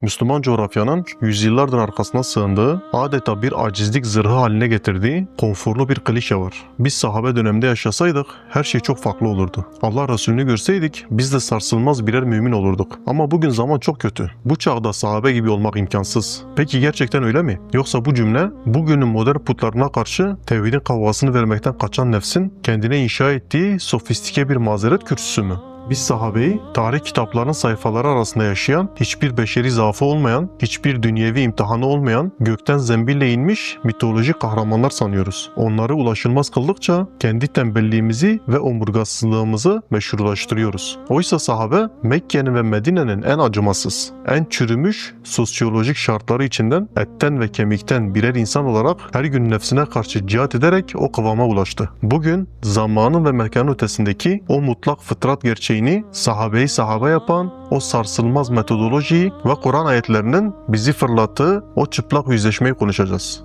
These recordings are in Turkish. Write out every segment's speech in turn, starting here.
Müslüman coğrafyanın yüzyıllardır arkasına sığındığı, adeta bir acizlik zırhı haline getirdiği konforlu bir klişe var. Biz sahabe döneminde yaşasaydık her şey çok farklı olurdu. Allah Resulü'nü görseydik biz de sarsılmaz birer mümin olurduk. Ama bugün zaman çok kötü. Bu çağda sahabe gibi olmak imkansız. Peki gerçekten öyle mi? Yoksa bu cümle bugünün modern putlarına karşı tevhidin kavgasını vermekten kaçan nefsin kendine inşa ettiği sofistike bir mazeret kürsüsü mü? Biz sahabeyi tarih kitaplarının sayfaları arasında yaşayan, hiçbir beşeri zaafı olmayan, hiçbir dünyevi imtihanı olmayan, gökten zembille inmiş mitolojik kahramanlar sanıyoruz. Onları ulaşılmaz kıldıkça kendi tembelliğimizi ve omurgasızlığımızı meşrulaştırıyoruz. Oysa sahabe Mekke'nin ve Medine'nin en acımasız, en çürümüş sosyolojik şartları içinden etten ve kemikten birer insan olarak her gün nefsine karşı cihat ederek o kıvama ulaştı. Bugün zamanın ve mekanın ötesindeki o mutlak fıtrat gerçeğini sahabeyi sahabe yapan o sarsılmaz metodolojiyi ve Kur'an ayetlerinin bizi fırlattığı o çıplak yüzleşmeyi konuşacağız.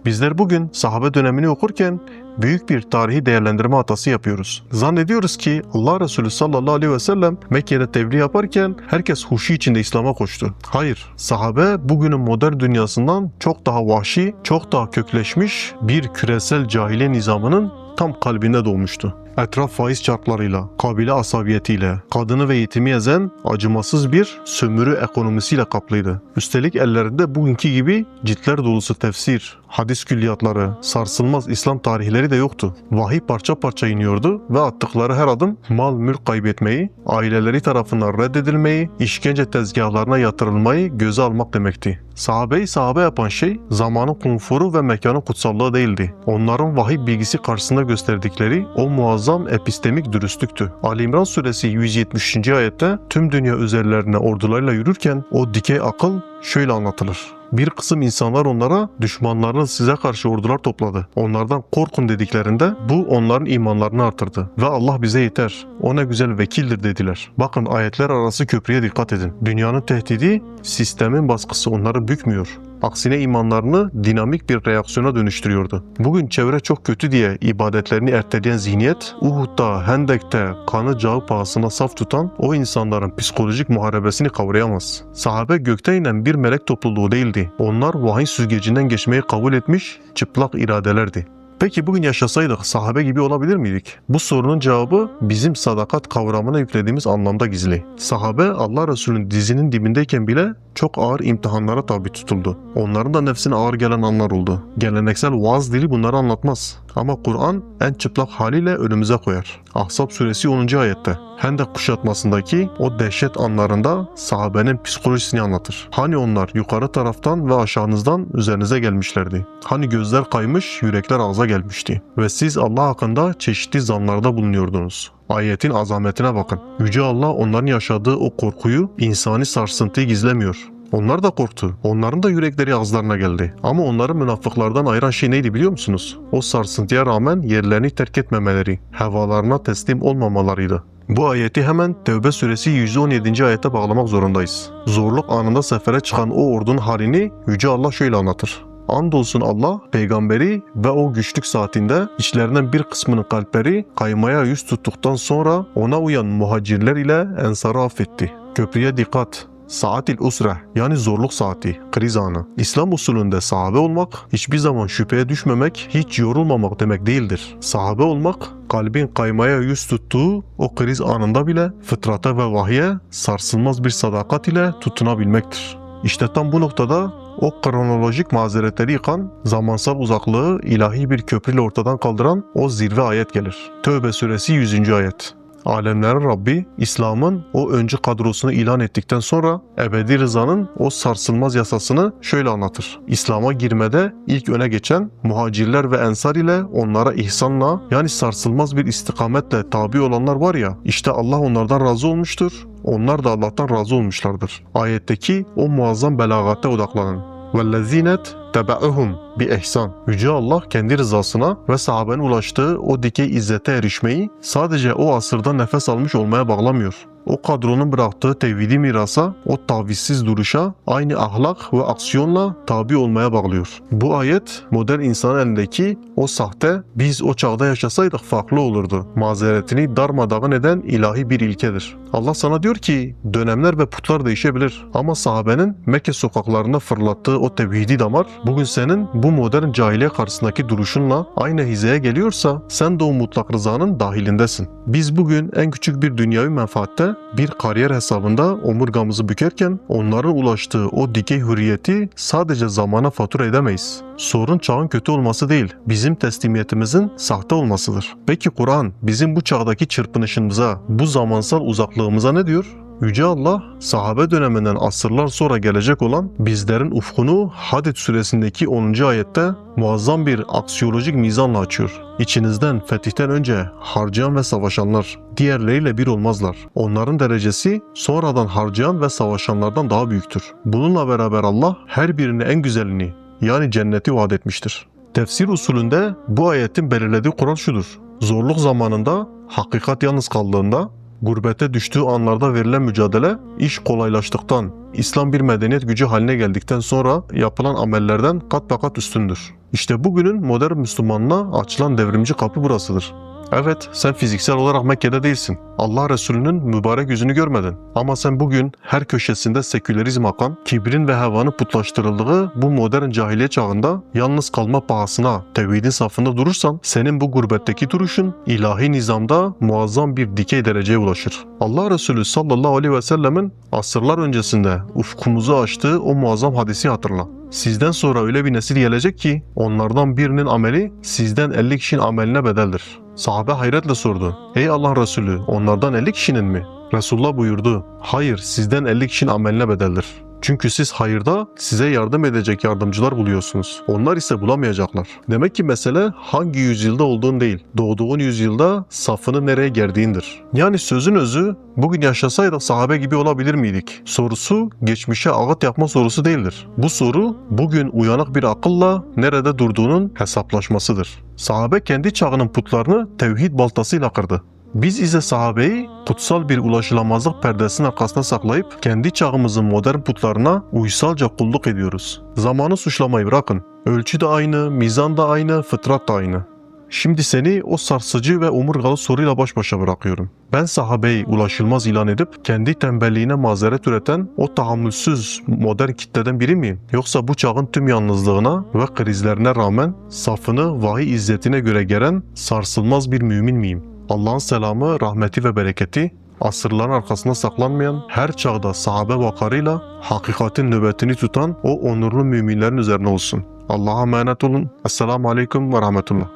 Bizler bugün sahabe dönemini okurken büyük bir tarihi değerlendirme hatası yapıyoruz. Zannediyoruz ki Allah Resulü sallallahu aleyhi ve sellem Mekke'de tebliğ yaparken herkes huşu içinde İslam'a koştu. Hayır, sahabe bugünün modern dünyasından çok daha vahşi, çok daha kökleşmiş bir küresel cahiliye nizamının tam kalbinde doğmuştu. Etraf faiz çarklarıyla, kabile asabiyetiyle, kadını ve yetimi ezen acımasız bir sömürü ekonomisiyle kaplıydı. Üstelik ellerinde bugünkü gibi ciltler dolusu tefsir, hadis külliyatları, sarsılmaz İslam tarihleri de yoktu. Vahiy parça parça iniyordu ve attıkları her adım mal mülk kaybetmeyi, aileleri tarafından reddedilmeyi, işkence tezgahlarına yatırılmayı göze almak demekti. Sahabeyi sahabe yapan şey zamanın konforu ve mekanın kutsallığı değildi. Onların vahiy bilgisi karşısında gösterdikleri o muazzam epistemik dürüstlüktü. Ali İmran suresi 173. ayette tüm dünya üzerlerine ordularıyla yürürken o dikey akıl şöyle anlatılır. Bir kısım insanlar onlara düşmanlarınız size karşı ordular topladı. Onlardan korkun dediklerinde bu onların imanlarını artırdı. Ve Allah bize yeter. O ne güzel vekildir dediler. Bakın ayetler arası köprüye dikkat edin. Dünyanın tehdidi, sistemin baskısı onları bükmüyor. Aksine imanlarını dinamik bir reaksiyona dönüştürüyordu. Bugün çevre çok kötü diye ibadetlerini erteleyen zihniyet, Uhud'da, Hendek'te kanı cağı pahasına saf tutan o insanların psikolojik muharebesini kavrayamaz. Sahabe gökten inen bir melek topluluğu değildi. Onlar vahiy süzgecinden geçmeyi kabul etmiş çıplak iradelerdi. Peki bugün yaşasaydık sahabe gibi olabilir miydik? Bu sorunun cevabı bizim sadakat kavramına yüklediğimiz anlamda gizli. Sahabe Allah Resulü'nün dizinin dibindeyken bile çok ağır imtihanlara tabi tutuldu. Onların da nefsine ağır gelen anlar oldu. Geleneksel vaaz dili bunları anlatmaz. Ama Kur'an en çıplak haliyle önümüze koyar. Ahzab suresi 10. ayette Hendek kuşatmasındaki o dehşet anlarında sahabenin psikolojisini anlatır. Hani onlar yukarı taraftan ve aşağınızdan üzerinize gelmişlerdi. Hani gözler kaymış, yürekler ağza gelmişti. Ve siz Allah hakkında çeşitli zanlarda bulunuyordunuz. Ayetin azametine bakın. Yüce Allah onların yaşadığı o korkuyu, insani sarsıntıyı gizlemiyor. Onlar da korktu. Onların da yürekleri ağızlarına geldi. Ama onları münafıklardan ayıran şey neydi biliyor musunuz? O sarsıntıya rağmen yerlerini terk etmemeleri, hevalarına teslim olmamalarıydı. Bu ayeti hemen Tevbe suresi 117. ayete bağlamak zorundayız. Zorluk anında sefere çıkan o ordunun halini Yüce Allah şöyle anlatır. Andolsun Allah peygamberi ve o güçlük saatinde içlerinden bir kısmının kalpleri kaymaya yüz tuttuktan sonra ona uyan muhacirler ile ensarı affetti. Köprüye dikkat. Saatil usre yani zorluk saati, kriz anı. İslam usulünde sahabe olmak hiçbir zaman şüpheye düşmemek, hiç yorulmamak demek değildir. Sahabe olmak kalbin kaymaya yüz tuttuğu o kriz anında bile fıtrata ve vahye sarsılmaz bir sadakat ile tutunabilmektir. İşte tam bu noktada o kronolojik mazeretleri yıkan, zamansal uzaklığı ilahi bir köprüyle ortadan kaldıran o zirve ayet gelir. Tövbe suresi 100. ayet. Alemlerin Rabbi, İslam'ın o öncü kadrosunu ilan ettikten sonra ebedi rızanın o sarsılmaz yasasını şöyle anlatır. İslam'a girmede ilk öne geçen muhacirler ve ensar ile onlara ihsanla yani sarsılmaz bir istikametle tabi olanlar var ya, işte Allah onlardan razı olmuştur, onlar da Allah'tan razı olmuşlardır. Ayetteki o muazzam belagate odaklanın. وَالَّذ۪ينَتْ تَبَعُهُمْ بِإِحْسَانٍ. Yüce Allah kendi rızasına ve sahabenin ulaştığı o dikey izzete erişmeyi sadece o asırda nefes almış olmaya bağlamıyor. O kadronun bıraktığı tevhidi mirasa, o tavizsiz duruşa, aynı ahlak ve aksiyonla tabi olmaya bağlıyor. Bu ayet modern insanın elindeki o sahte "biz o çağda yaşasaydık farklı olurdu" mazeretini darmadağın eden ilahi bir ilkedir. Allah sana diyor ki dönemler ve putlar değişebilir ama sahabenin Mekke sokaklarında fırlattığı o tevhidi damar bugün senin bu modern cahiliye karşısındaki duruşunla aynı hizaya geliyorsa sen de o mutlak rızanın dahilindesin. Biz bugün en küçük bir dünyavi menfaatte bir kariyer hesabında omurgamızı bükerken onların ulaştığı o dikey hürriyeti sadece zamana fatura edemeyiz. Sorun çağın kötü olması değil, bizim teslimiyetimizin sahte olmasıdır. Peki Kur'an bizim bu çağdaki çırpınışımıza, bu zamansal uzaklığımıza ne diyor? Yüce Allah, sahabe döneminden asırlar sonra gelecek olan bizlerin ufkunu Hadid suresindeki 10. ayette muazzam bir aksiyolojik mizanla açıyor. İçinizden fetihten önce harcayan ve savaşanlar diğerleriyle bir olmazlar. Onların derecesi sonradan harcayan ve savaşanlardan daha büyüktür. Bununla beraber Allah her birine en güzelini yani cenneti vaat etmiştir. Tefsir usulünde bu ayetin belirlediği kural şudur. Zorluk zamanında, hakikat yalnız kaldığında, gurbete düştüğü anlarda verilen mücadele, iş kolaylaştıktan, İslam bir medeniyet gücü haline geldikten sonra yapılan amellerden kat be kat üstündür. İşte bugünün modern Müslümanına açılan devrimci kapı burasıdır. Evet, sen fiziksel olarak Mekke'de değilsin. Allah Resulü'nün mübarek yüzünü görmedin. Ama sen bugün her köşesinde sekülerizm akan, kibrin ve hevanın putlaştırıldığı bu modern cahiliye çağında yalnız kalma pahasına tevhidin safında durursan, senin bu gurbetteki duruşun ilahi nizamda muazzam bir dikey dereceye ulaşır. Allah Resulü sallallahu aleyhi ve sellemin asırlar öncesinde ufkumuzu açtığı o muazzam hadisi hatırla. Sizden sonra öyle bir nesil gelecek ki onlardan birinin ameli sizden 50 kişinin ameline bedeldir. Sahabe hayretle sordu. Ey Allah Resulü, onlardan 50 kişinin mi? Resulullah buyurdu. Hayır, sizden 50 kişinin ameline bedeldir. Çünkü siz hayırda size yardım edecek yardımcılar buluyorsunuz. Onlar ise bulamayacaklar. Demek ki mesele hangi yüzyılda olduğun değil, doğduğun yüzyılda safını nereye gerdiğindir. Yani sözün özü, bugün yaşasaydık sahabe gibi olabilir miydik? Sorusu geçmişe ağıt yapma sorusu değildir. Bu soru bugün uyanık bir akılla nerede durduğunun hesaplaşmasıdır. Sahabe kendi çağının putlarını tevhid baltasıyla kırdı. Biz ise sahabeyi kutsal bir ulaşılamazlık perdesinin arkasına saklayıp kendi çağımızın modern putlarına uysalca kulluk ediyoruz. Zamanı suçlamayı bırakın. Ölçü de aynı, mizan da aynı, fıtrat da aynı. Şimdi seni o sarsıcı ve omurgalı soruyla baş başa bırakıyorum. Ben sahabeyi ulaşılmaz ilan edip kendi tembelliğine mazeret üreten o tahammülsüz modern kitleden biri miyim? Yoksa bu çağın tüm yalnızlığına ve krizlerine rağmen safını vahiy izzetine göre geren sarsılmaz bir mümin miyim? Allah'ın selamı, rahmeti ve bereketi asırların arkasında saklanmayan, her çağda sahabe vakarıyla hakikatin nöbetini tutan o onurlu müminlerin üzerine olsun. Allah'a emanet olun. Esselamu Aleyküm ve Rahmetullah.